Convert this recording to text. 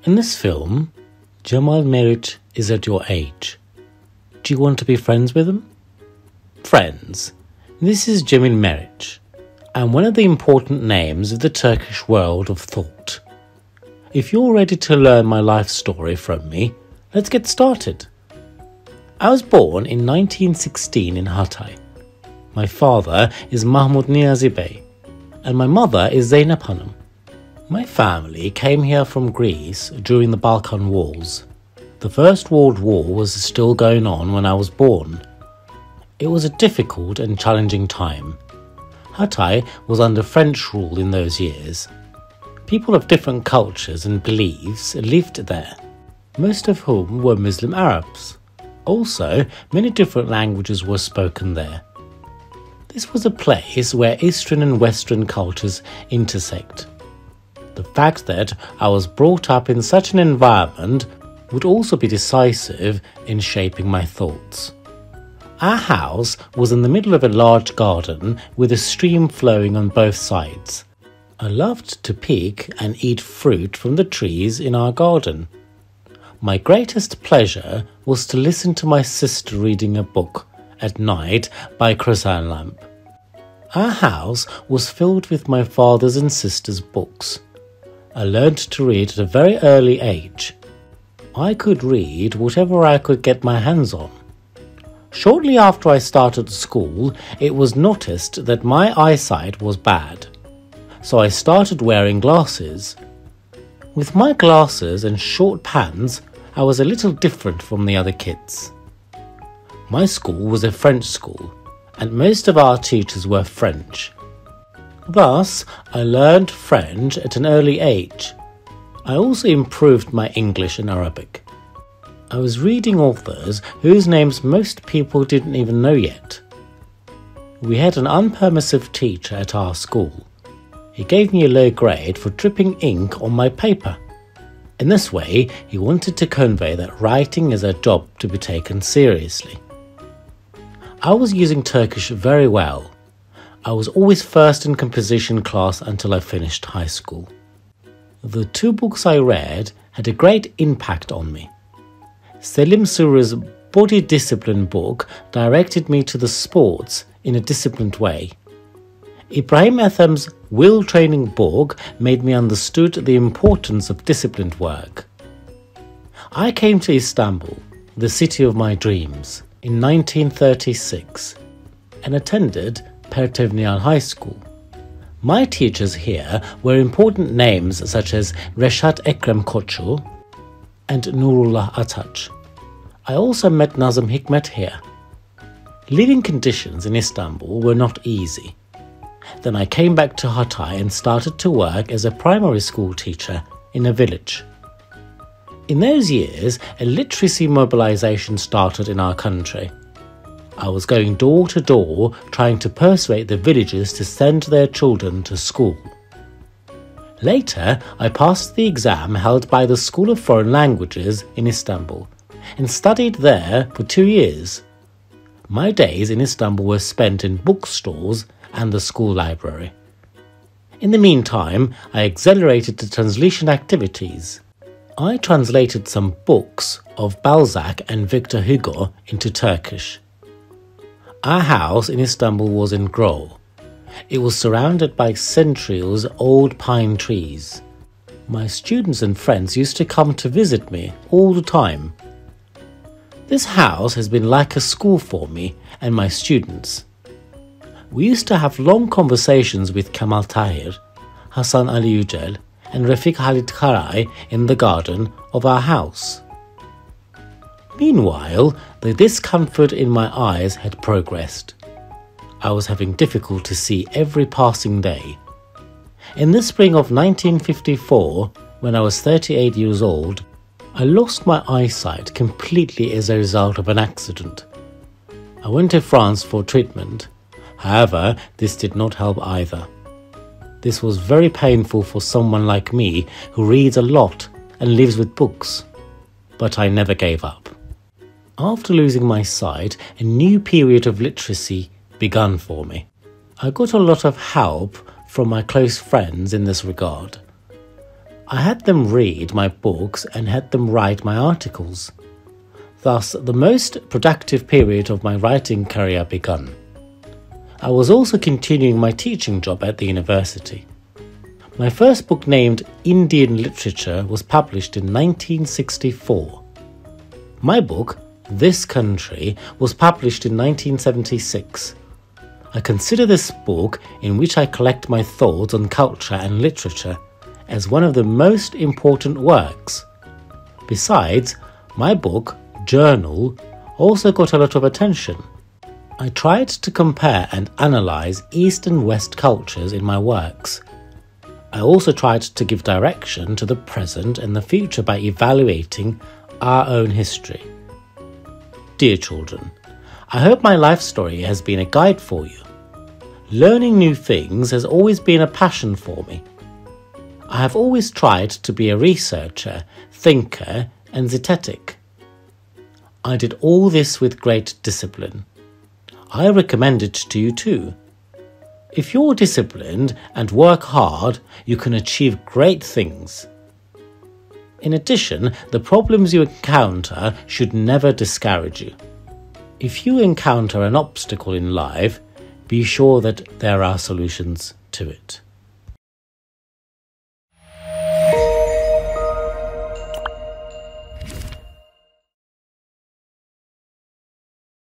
In this film, Jamal Meric is at your age. Do you want to be friends with him? Friends, this is Cemil Meric. I'm one of the important names of the Turkish world of thought. If you're ready to learn my life story from me, let's get started. I was born in 1916 in Hatay. My father is Mahmud Niyazi Bey, and my mother is Zeynep Hanım. My family came here from Greece during the Balkan Wars. The First World War was still going on when I was born. It was a difficult and challenging time. Hatay was under French rule in those years. People of different cultures and beliefs lived there, most of whom were Muslim Arabs. Also, many different languages were spoken there. This was a place where Eastern and Western cultures intersect. The fact that I was brought up in such an environment would also be decisive in shaping my thoughts. Our house was in the middle of a large garden with a stream flowing on both sides. I loved to pick and eat fruit from the trees in our garden. My greatest pleasure was to listen to my sister reading a book at night by kerosene lamp. Our house was filled with my father's and sister's books. I learned to read at a very early age. I could read whatever I could get my hands on. Shortly after I started school, it was noticed that my eyesight was bad, so I started wearing glasses. With my glasses and short pants, I was a little different from the other kids. My school was a French school, and most of our teachers were French. Thus, I learned French at an early age. I also improved my English and Arabic. I was reading authors whose names most people didn't even know yet. We had an unpermissive teacher at our school. He gave me a low grade for dripping ink on my paper. In this way, he wanted to convey that writing is a job to be taken seriously. I was using Turkish very well. I was always first in composition class until I finished high school. The two books I read had a great impact on me. Selim Suri's body discipline book directed me to the sports in a disciplined way. Ibrahim Ethem's will training book made me understood the importance of disciplined work. I came to Istanbul, the city of my dreams, in 1936 and attended Pertevniyal High School. My teachers here were important names such as Reşat Ekrem Koçu and Nurullah Ataç. I also met Nazım Hikmet here. Living conditions in Istanbul were not easy. Then I came back to Hatay and started to work as a primary school teacher in a village. In those years, a literacy mobilization started in our country. I was going door to door trying to persuade the villagers to send their children to school. Later, I passed the exam held by the School of Foreign Languages in Istanbul and studied there for 2 years. My days in Istanbul were spent in bookstores and the school library. In the meantime, I accelerated the translation activities. I translated some books of Balzac and Victor Hugo into Turkish. Our house in Istanbul was in Grove. It was surrounded by centuries-old pine trees. My students and friends used to come to visit me all the time. This house has been like a school for me and my students. We used to have long conversations with Kemal Tahir, Hasan Ali Yücel, and Refik Halit Karay in the garden of our house. Meanwhile, the discomfort in my eyes had progressed. I was having difficulty to see every passing day. In the spring of 1954, when I was 38 years old, I lost my eyesight completely as a result of an accident. I went to France for treatment. However, this did not help either. This was very painful for someone like me who reads a lot and lives with books. But I never gave up. After losing my sight, a new period of literacy began for me. I got a lot of help from my close friends in this regard. I had them read my books and had them write my articles. Thus, the most productive period of my writing career begun. I was also continuing my teaching job at the university. My first book, named Indian Literature, was published in 1964. My book, This Country, was published in 1976. I consider this book, in which I collect my thoughts on culture and literature, as one of the most important works. Besides, my book, Journal, also got a lot of attention. I tried to compare and analyze East and West cultures in my works. I also tried to give direction to the present and the future by evaluating our own history. Dear children, I hope my life story has been a guide for you. Learning new things has always been a passion for me. I have always tried to be a researcher, thinker, and zetetic. I did all this with great discipline. I recommend it to you too. If you're disciplined and work hard, you can achieve great things. In addition, the problems you encounter should never discourage you. If you encounter an obstacle in life, be sure that there are solutions to it.